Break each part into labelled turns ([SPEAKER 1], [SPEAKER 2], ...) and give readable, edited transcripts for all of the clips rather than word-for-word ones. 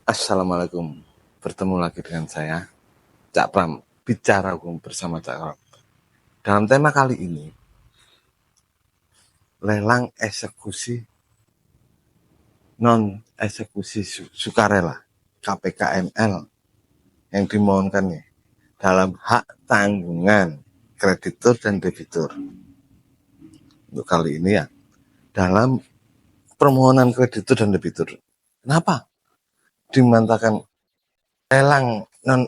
[SPEAKER 1] Assalamualaikum. Bertemu lagi dengan saya, Cak Pram, bicara hukum bersama Cak Pram. Dalam tema kali ini, lelang eksekusi non eksekusi sukarela KPKNL yang dimohonkan nih dalam hak tanggungan kreditur dan debitur. Untuk kali ini ya, dalam permohonan kreditur dan debitur. Kenapa dimantakan lelang non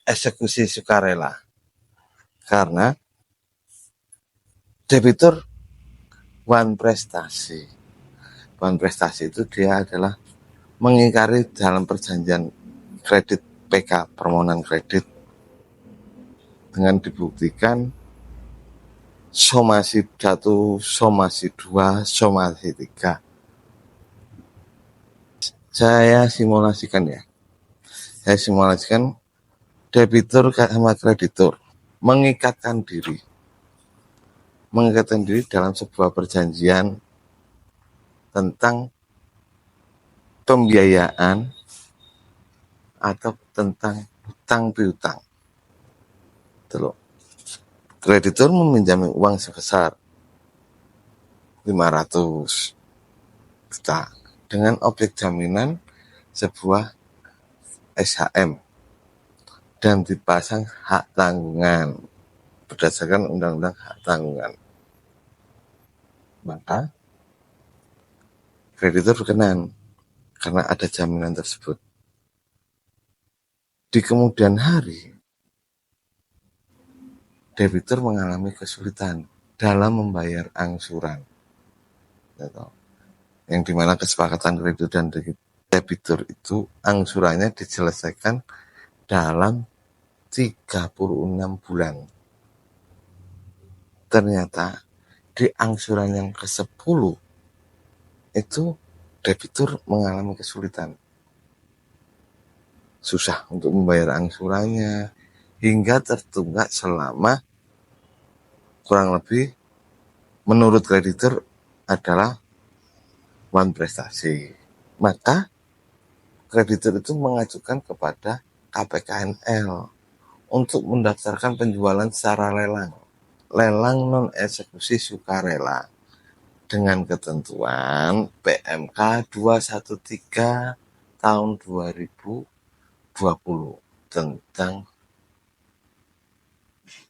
[SPEAKER 1] eksekusi sukarela? Karena debitur one prestasi. One prestasi itu dia adalah mengingkari dalam perjanjian kredit PK, permohonan kredit, dengan dibuktikan somasi 1, somasi 2, somasi 3. Saya simulasikan debitur sama kreditur mengikatkan diri dalam sebuah perjanjian tentang pembiayaan atau tentang hutang piutang. Kreditur meminjam uang sebesar 500 juta dengan objek jaminan sebuah SHM dan dipasang hak tanggungan berdasarkan undang-undang hak tanggungan. Maka kreditur berkenan karena ada jaminan tersebut. Di kemudian hari, debitur mengalami kesulitan dalam membayar angsuran, yang dimana kesepakatan kreditur dan debitur itu angsurannya diselesaikan dalam 36 bulan. Ternyata di angsuran yang ke-10 itu debitur mengalami kesulitan, susah untuk membayar angsurannya, hingga tertunggak selama kurang lebih menurut kreditur adalah one prestasi. Maka kreditur itu mengajukan kepada KPKNL untuk mendaftarkan penjualan secara lelang non eksekusi sukarela dengan ketentuan PMK 213 tahun 2020 tentang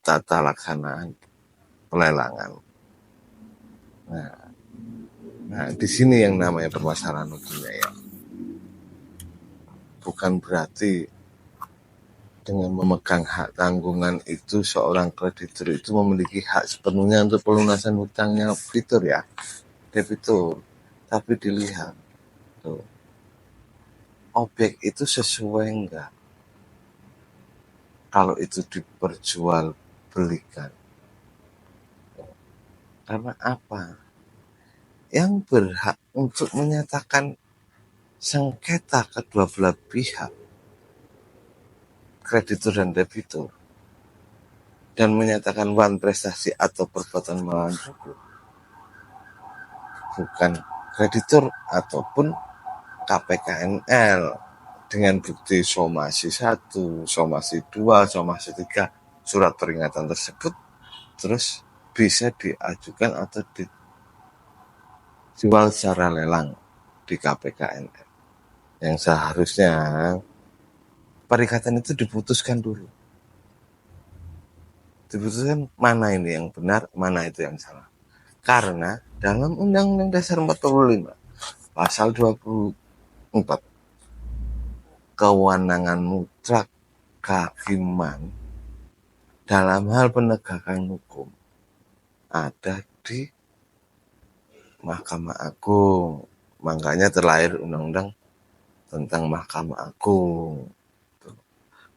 [SPEAKER 1] tata laksanaan pelelangan. Nah, di sini yang namanya permasalahan hukumnya ya. Bukan berarti dengan memegang hak tanggungan itu seorang kreditur itu memiliki hak sepenuhnya untuk pelunasan hutangnya debitur. Tapi dilihat tuh, objek itu sesuai enggak kalau itu diperjualbelikan. Karena apa? Yang berhak untuk menyatakan sengketa kedua belah pihak, kreditur dan debitur, dan menyatakan one prestasi atau perbuatan melawan hukum, bukan kreditur ataupun KPKNL dengan bukti somasi 1, somasi 2, somasi 3 surat peringatan tersebut terus bisa diajukan atau dijual secara lelang di KPKNL. Yang seharusnya perikatan itu diputuskan dulu. Diputuskan mana ini yang benar, mana itu yang salah. Karena dalam Undang-Undang Dasar 45 pasal 24 kewenangan mutlak kehakiman dalam hal penegakan hukum ada di Mahkamah Agung. Makanya terlahir undang-undang tentang Mahkamah Agung.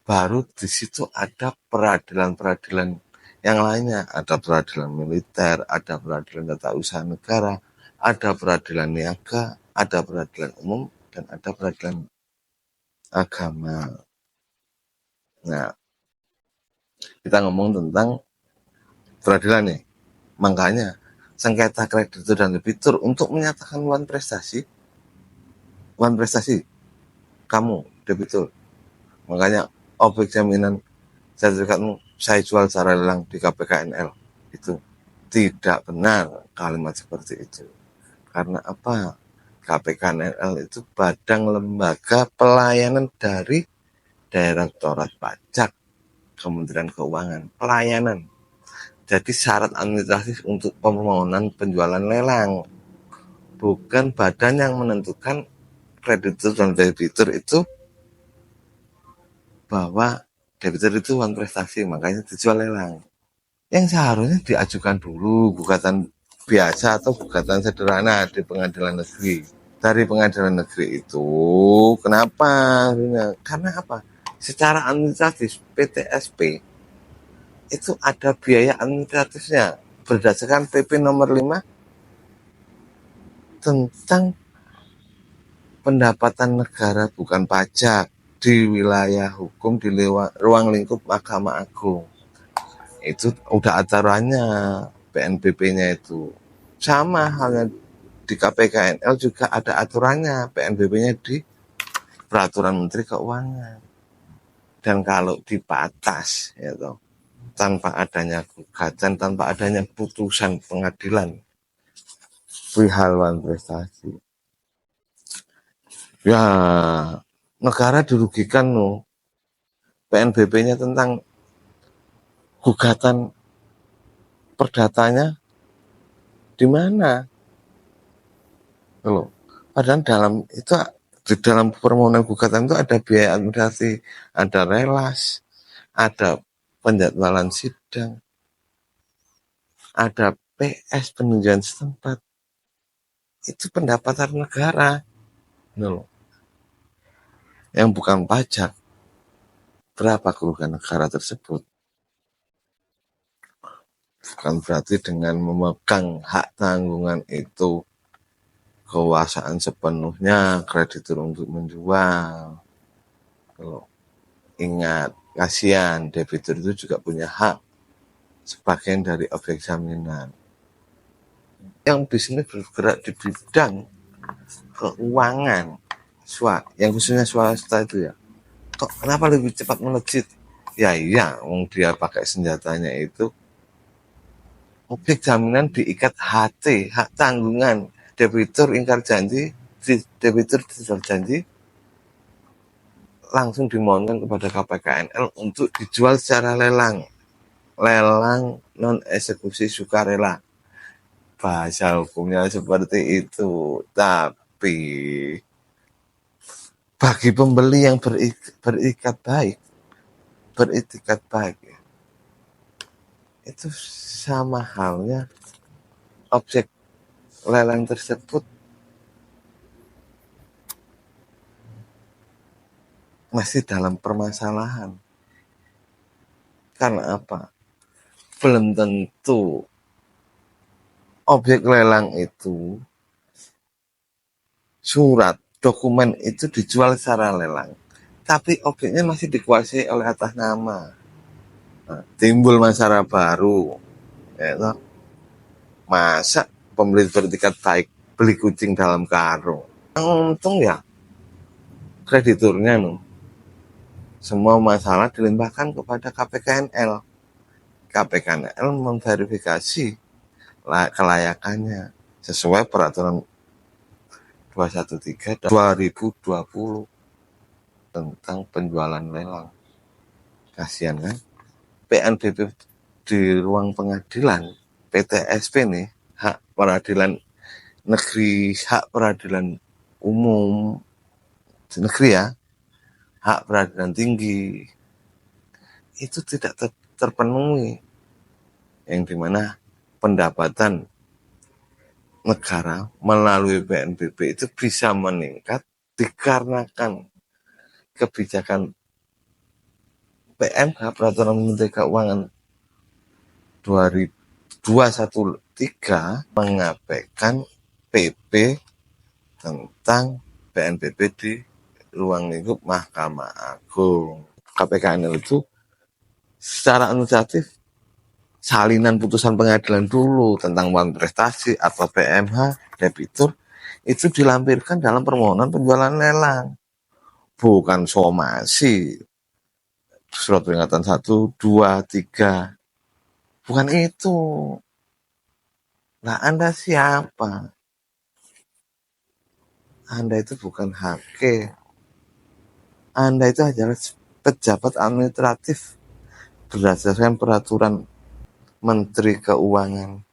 [SPEAKER 1] Baru di situ ada peradilan-peradilan yang lainnya. Ada peradilan militer, ada peradilan tata usaha negara, ada peradilan niaga, ada peradilan umum, dan ada peradilan agama. Nah, kita ngomong tentang peradilan nih. Makanya sengketa kreditur dan debitur untuk menyatakan one prestasi kamu debitur. Makanya objek jaminan sertifikatmu saya jual secara lelang di KPKNL. Itu tidak benar kalimat seperti itu. Karena apa? KPKNL itu badan lembaga pelayanan dari Direktorat Pajak Kementerian Keuangan. Pelayanan. Jadi syarat administratif untuk permohonan penjualan lelang. Bukan badan yang menentukan kreditur dan debitur itu bahwa debitur itu uang prestasi, makanya dijual lelang. Yang seharusnya diajukan dulu gugatan biasa atau gugatan sederhana di pengadilan negeri. Dari pengadilan negeri itu, kenapa? Karena apa? Secara administratif PTSP itu ada biaya administratifnya berdasarkan PP nomor 5 tentang pendapatan negara bukan pajak di wilayah hukum di ruang lingkup Mahkamah Agung. Itu udah aturannya PNBP-nya itu. Sama halnya di KPKNL juga ada aturannya PNBP-nya di Peraturan Menteri Keuangan. Dan kalau dibatas ya toh, tanpa adanya gugatan, tanpa adanya putusan pengadilan perihal uang prestasi, ya negara dirugikan loh. PNBP-nya tentang gugatan perdatanya di mana? Loh, padahal di dalam permohonan gugatan itu ada biaya administrasi, ada relas, ada penjadwalan sidang, ada PS peninjauan setempat. Itu pendapatan negara. Loh. Yang bukan pajak. Berapa kerugian negara tersebut? Bukan berarti dengan memegang hak tanggungan itu kekuasaan sepenuhnya kreditur untuk menjual. Kalau ingat, kasihan debitur itu juga punya hak sebagian dari objek jaminan. Yang di sini bergerak di bidang keuangan, yang khususnya swasta itu ya. Kok kenapa lebih cepat melejit? Ya iya, dia pakai senjatanya itu objek jaminan diikat HT, hak tanggungan. Debitur ingkar janji, debitur tidak janji, langsung dimohonkan kepada KPKNL untuk dijual secara lelang. Lelang non eksekusi sukarela. Bahasa hukumnya seperti itu. Tapi bagi pembeli yang beritikat baik ya, itu sama halnya objek lelang tersebut masih dalam permasalahan. Karena apa? Belum tentu objek lelang itu, surat, dokumen itu dijual secara lelang. Tapi objeknya masih dikuasai oleh atas nama. Nah, timbul masalah baru. Ya, masa pembeli bertikat baik beli kucing dalam karung? Yang untung ya krediturnya no. Semua masalah dilimpahkan kepada KPKNL. KPKNL memverifikasi kelayakannya sesuai peraturan 213 2020 tentang penjualan lelang. Kasihan kan? PNBP di ruang pengadilan PTSP nih, hak peradilan negeri, hak peradilan umum negeri ya, hak peradilan tinggi itu tidak terpenuhi, yang dimana pendapatan negara melalui PNBP itu bisa meningkat dikarenakan kebijakan PMK Peraturan Menteri Keuangan 213 mengabaikan PP tentang PNBP di ruang lingkup Mahkamah Agung. KPKNL itu secara administratif salinan putusan pengadilan dulu tentang uang prestasi atau PMH debitur itu dilampirkan dalam permohonan penjualan lelang. bukan somasi. Surat peringatan 1, 2, 3. Bukan itu. Nah, Anda siapa? Anda itu bukan hakim. Anda itu adalah pejabat administratif berdasarkan peraturan Menteri Keuangan.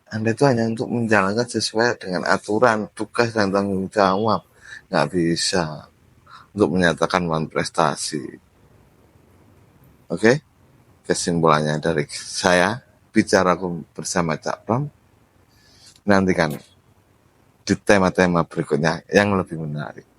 [SPEAKER 1] Anda itu hanya untuk menjalankan sesuai dengan aturan, tugas dan tanggung jawab. Nggak bisa untuk menyatakan prestasi. Oke? Kesimpulannya dari saya, bicara bersama Cak Pram, nantikan di tema-tema berikutnya yang lebih menarik.